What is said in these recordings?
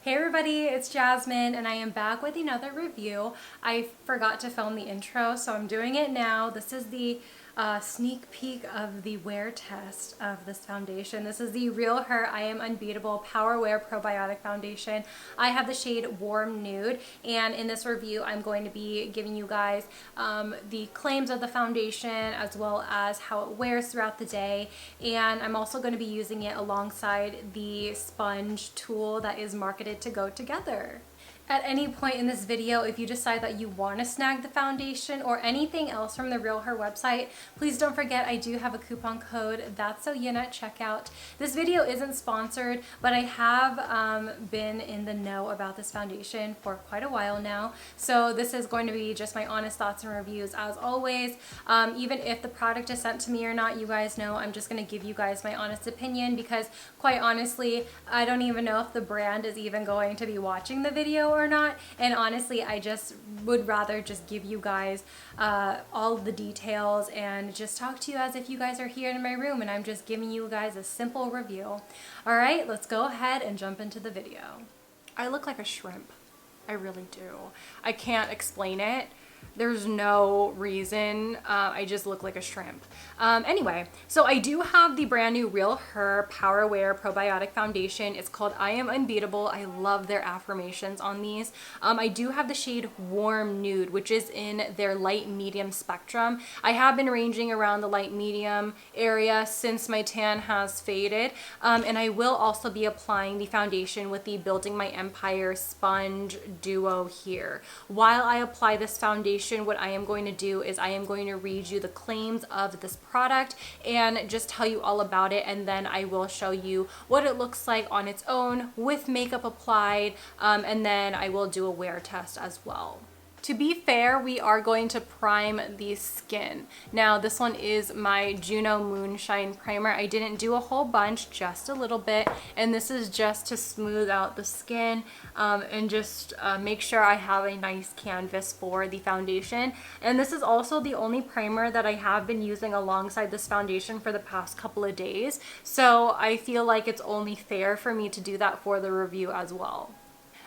Hey everybody, it's Jasmine and I am back with another review. I forgot to film the intro, so I'm doing it now. This is the sneak peek of the wear test of this foundation. This is the Real Her I Am Unbeatable Power Wear Probiotic Foundation. I have the shade Warm Nude, and in this review I'm going to be giving you guys the claims of the foundation as well as how it wears throughout the day, and I'm also going to be using it alongside the sponge tool that is marketed to go together. At any point in this video, if you decide that you want to snag the foundation or anything else from the Real Her website, please don't forget I do have a coupon code ThatsSoYin at checkout. This video isn't sponsored, but I have been in the know about this foundation for quite a while now, so this is going to be just my honest thoughts and reviews as always. Even if the product is sent to me or not, you guys know I'm just going to give you guys my honest opinion, because quite honestly, I don't even know if the brand is even going to be watching the video or not, and honestly I just would rather just give you guys all the details and just talk to you as if you guys are here in my room and I'm just giving you guys a simple review. Alright, let's go ahead and jump into the video. I look like a shrimp. I really do. I can't explain it. There's no reason. I just look like a shrimp. Anyway, so I do have the brand new Real Her Power Wear Probiotic Foundation. It's called I Am Unbeatable. I love their affirmations on these. I do have the shade Warm Nude, which is in their light medium spectrum. I have been ranging around the light medium area since my tan has faded. And I will also be applying the foundation with the Building My Empire Sponge Duo here. While I apply this foundation, what I am going to do is I am going to read you the claims of this product and just tell you all about it, and then I will show you what it looks like on its own with makeup applied, and then I will do a wear test as well. To be fair, we are going to prime the skin. Now, this one is my Juno Moonshine primer. I didn't do a whole bunch, just a little bit, and this is just to smooth out the skin and just make sure I have a nice canvas for the foundation. And this is also the only primer that I have been using alongside this foundation for the past couple of days, so I feel like it's only fair for me to do that for the review as well.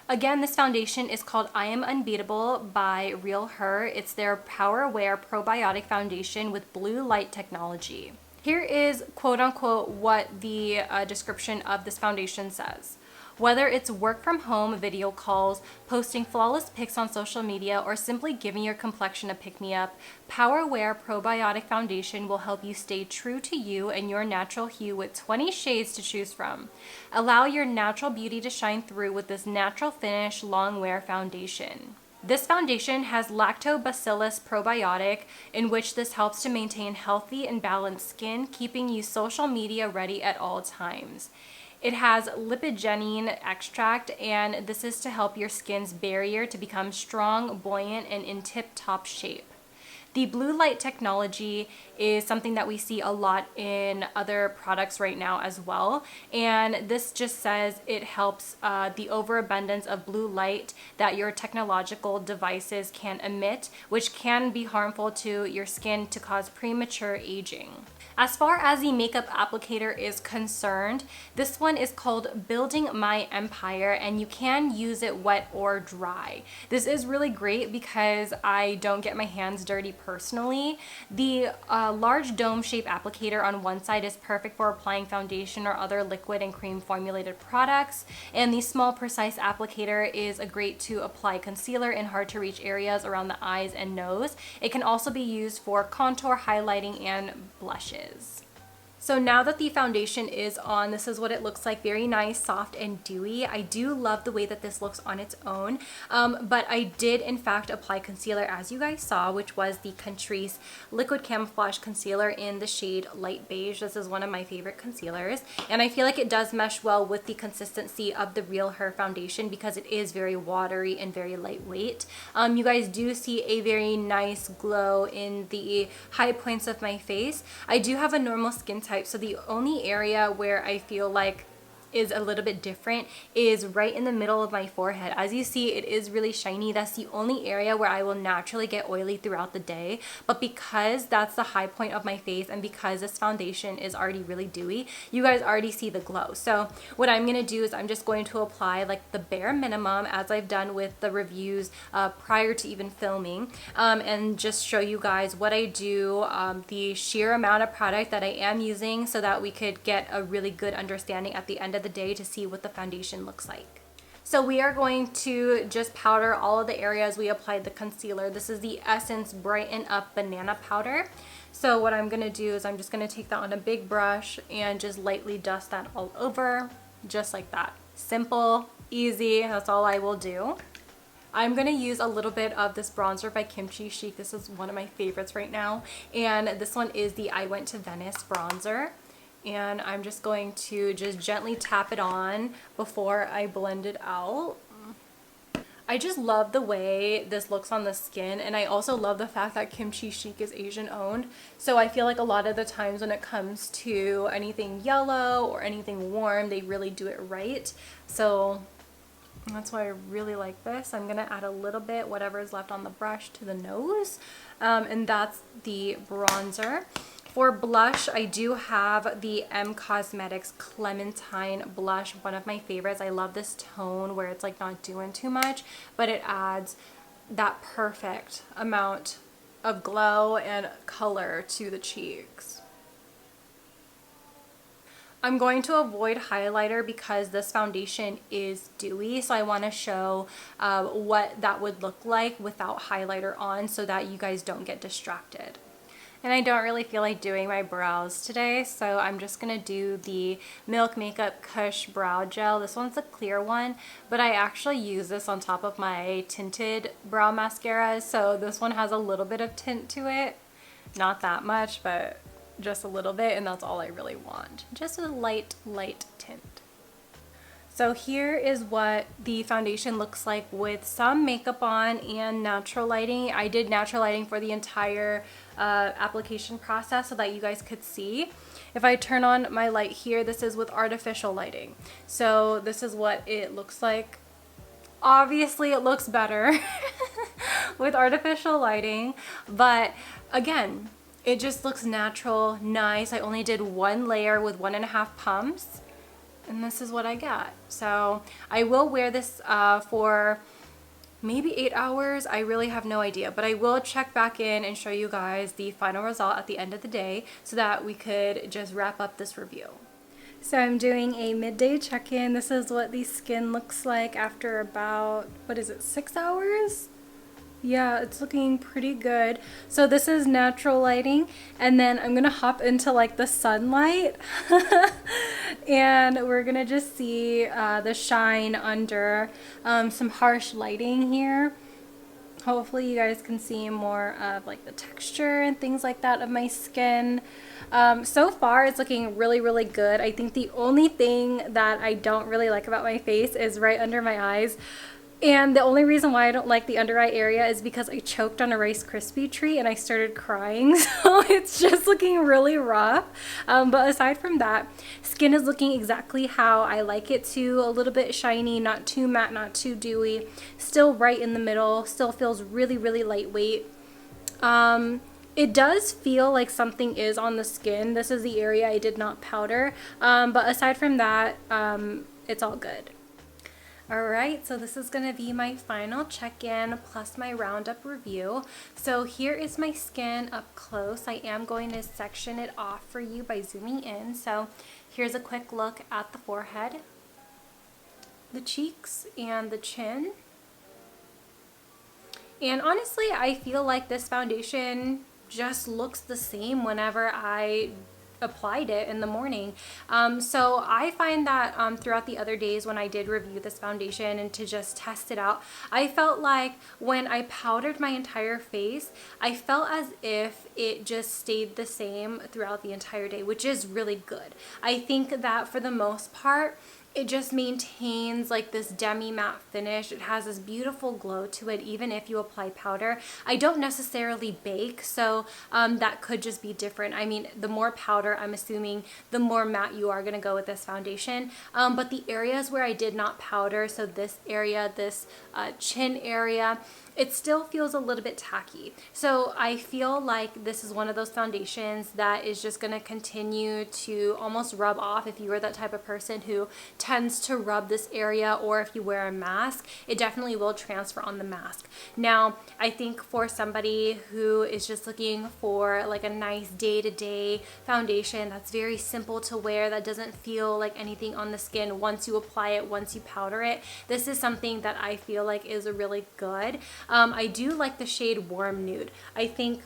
Again, this foundation is called I Am Unbeatable by Real Her. It's their Power Wear Probiotic Foundation with blue light technology. Here is quote unquote what the description of this foundation says. Whether it's work from home, video calls, posting flawless pics on social media, or simply giving your complexion a pick-me-up, Power Wear Probiotic Foundation will help you stay true to you and your natural hue with 20 shades to choose from. Allow your natural beauty to shine through with this natural finish long wear foundation. This foundation has Lactobacillus Probiotic, in which this helps to maintain healthy and balanced skin, keeping you social media ready at all times. It has Lipigenine Extract, and this is to help your skin's barrier to become strong, buoyant, and in tip-top shape. The blue light technology is something that we see a lot in other products right now as well, and this just says it helps the overabundance of blue light that your technological devices can emit, which can be harmful to your skin to cause premature aging. As far as the makeup applicator is concerned, this one is called Building My Empire, and you can use it wet or dry. This is really great because I don't get my hands dirty personally. The large dome shape applicator on one side is perfect for applying foundation or other liquid and cream formulated products, and the small precise applicator is great to apply concealer in hard to reach areas around the eyes and nose. It can also be used for contour, highlighting, and blushes. So now that the foundation is on, this is what it looks like. Very nice, soft, and dewy. I do love the way that this looks on its own, but I did in fact apply concealer, as you guys saw, which was the Catrice Liquid Camouflage Concealer in the shade Light Beige. This is one of my favorite concealers, and I feel like it does mesh well with the consistency of the Real Her foundation because it is very watery and very lightweight. You guys do see a very nice glow in the high points of my face. I do have a normal skin type, so the only area where I feel like is a little bit different is right in the middle of my forehead. As you see, it is really shiny. That's the only area where I will naturally get oily throughout the day. But because that's the high point of my face and because this foundation is already really dewy, you guys already see the glow. So what I'm going to do is I'm just going to apply like the bare minimum as I've done with the reviews prior to even filming, and just show you guys what I do, the sheer amount of product that I am using, so that we could get a really good understanding at the end of the day to see what the foundation looks like. So we are going to just powder all of the areas we applied the concealer. This is the Essence Brighten Up Banana Powder. So what I'm gonna do is I'm just gonna take that on a big brush and just lightly dust that all over, just like that. Simple, easy, that's all I will do. I'm going to use a little bit of this bronzer by Kimchi Chic. This is one of my favorites right now. And this one is the I Went to Venice bronzer. And I'm just going to just gently tap it on before I blend it out. I just love the way this looks on the skin, and I also love the fact that Kimchi Chic is Asian owned. So I feel like a lot of the times when it comes to anything yellow or anything warm, they really do it right. So that's why I really like this. I'm going to add a little bit, whatever is left on the brush, to the nose. And that's the bronzer. For blush, I do have the M Cosmetics Clementine blush, one of my favorites. I love this tone where it's like not doing too much, but it adds that perfect amount of glow and color to the cheeks. I'm going to avoid highlighter because this foundation is dewy, so I want to show what that would look like without highlighter on so that you guys don't get distracted. And I don't really feel like doing my brows today, so I'm just going to do the Milk Makeup Kush Brow Gel. This one's a clear one, but I actually use this on top of my tinted brow mascaras, so this one has a little bit of tint to it. Not that much, but just a little bit, and that's all I really want. Just a light tint. So here is what the foundation looks like with some makeup on and natural lighting. I did natural lighting for the entire application process so that you guys could see. If I turn on my light here, this is with artificial lighting. So this is what it looks like. Obviously it looks better with artificial lighting, but again, it just looks natural, nice. I only did one layer with 1.5 pumps. And this is what I got. So I will wear this for maybe 8 hours. I really have no idea, but I will check back in and show you guys the final result at the end of the day so that we could just wrap up this review. So I'm doing a midday check-in. This is what the skin looks like after about, 6 hours? Yeah, it's looking pretty good. So this is natural lighting, and then I'm gonna hop into like the sunlight and we're gonna just see the shine under some harsh lighting here. Hopefully you guys can see more of like the texture and things like that of my skin. So far it's looking really good. I think the only thing that I don't really like about my face is right under my eyes. And the only reason why I don't like the under eye area is because I choked on a Rice Krispie treat and I started crying. So it's just looking really rough. But aside from that, skin is looking exactly how I like it to. A little bit shiny, not too matte, not too dewy. Still right in the middle. Still feels really lightweight. It does feel like something is on the skin. This is the area I did not powder. But aside from that, it's all good. Alright, so this is going to be my final check-in plus my roundup review. So here is my skin up close. I am going to section it off for you by zooming in. So here's a quick look at the forehead, the cheeks, and the chin. And honestly, I feel like this foundation just looks the same whenever I applied it in the morning. So I find that throughout the other days when I did review this foundation and to just test it out, I felt like when I powdered my entire face, I felt as if it just stayed the same throughout the entire day, which is really good. I think that for the most part, it just maintains like this demi matte finish. It has this beautiful glow to it even if you apply powder. I don't necessarily bake, so that could just be different. I mean, the more powder, I'm assuming the more matte you are going to go with this foundation. But the areas where I did not powder, so this area, this chin area, it still feels a little bit tacky. So I feel like this is one of those foundations that is just going to continue to almost rub off. If you are that type of person who tends to rub this area, or if you wear a mask, it definitely will transfer on the mask. Now, I think for somebody who is just looking for like a nice day-to-day foundation that's very simple to wear, that doesn't feel like anything on the skin once you apply it, once you powder it, this is something that I feel like is really good. I do like the shade Warm Nude. I think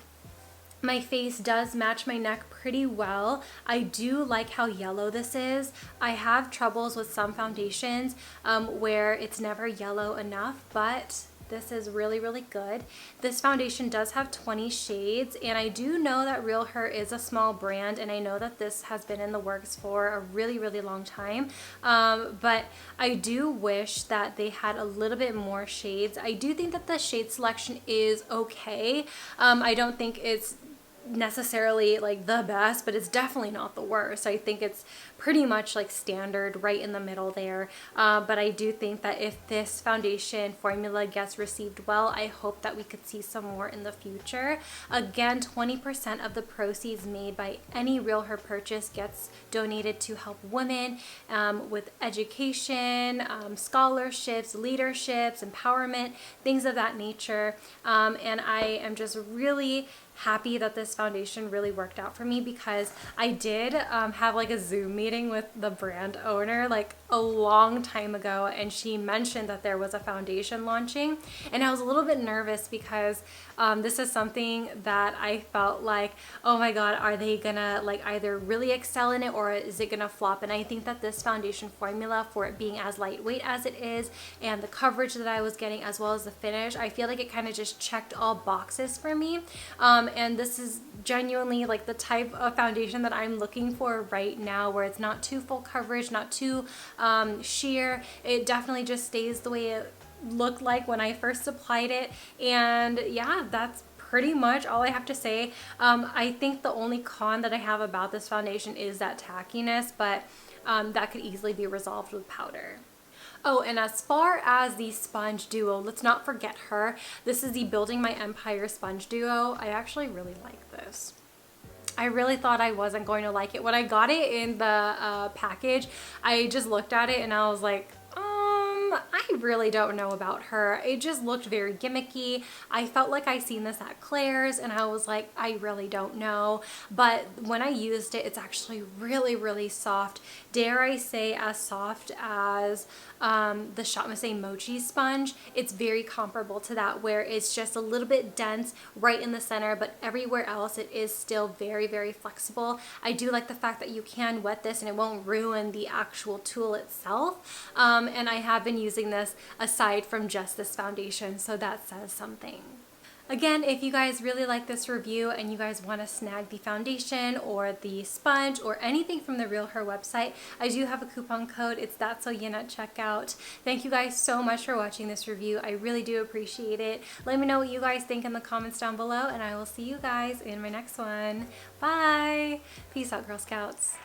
my face does match my neck pretty well. I do like how yellow this is. I have troubles with some foundations where it's never yellow enough, but this is really, really good. This foundation does have 20 shades, and I do know that Real Her is a small brand, and I know that this has been in the works for a really, really long time. But I do wish that they had a little bit more shades. I do think that the shade selection is okay. I don't think it's necessarily like the best, but it's definitely not the worst. I think it's pretty much like standard, right in the middle there. But I do think that if this foundation formula gets received well, I hope that we could see some more in the future. Again, 20% of the proceeds made by any Real Her purchase gets donated to help women with education, scholarships, leaderships, empowerment, things of that nature. And I am just really happy that this foundation really worked out for me, because I did have like a Zoom meeting with the brand owner like a long time ago, and she mentioned that there was a foundation launching, and I was a little bit nervous because this is something that I felt like, oh my god, are they gonna like either really excel in it, or is it gonna flop? And I think that this foundation formula, for it being as lightweight as it is, and the coverage that I was getting, as well as the finish, I feel like it kind of just checked all boxes for me. And this is genuinely like the type of foundation that I'm looking for right now, where it's not too full coverage, not too sheer. It definitely just stays the way it looked like when I first applied it. And yeah, that's pretty much all I have to say. I think the only con that I have about this foundation is that tackiness, but that could easily be resolved with powder. Oh, and as far as the sponge duo, let's not forget her. This is the Building My Empire sponge duo. I actually really like this. I really thought I wasn't going to like it. When I got it in the package, I just looked at it and I was like, I really don't know about her. It just looked very gimmicky. I felt like I seen this at Claire's, and I was like, I really don't know. But when I used it, it's actually really, really soft. Dare I say as soft as the Shop Miss Mochi sponge. It's very comparable to that, where it's just a little bit dense right in the center, but everywhere else it is still very, very flexible. I do like the fact that you can wet this and it won't ruin the actual tool itself. And I have been using this aside from just this foundation, so that says something. Again, if you guys really like this review and you guys want to snag the foundation or the sponge or anything from the Real Her website, I do have a coupon code. It's ThatsSoYin at checkout. Thank you guys so much for watching this review. I really do appreciate it. Let me know what you guys think in the comments down below, and I will see you guys in my next one. Bye! Peace out, Girl Scouts.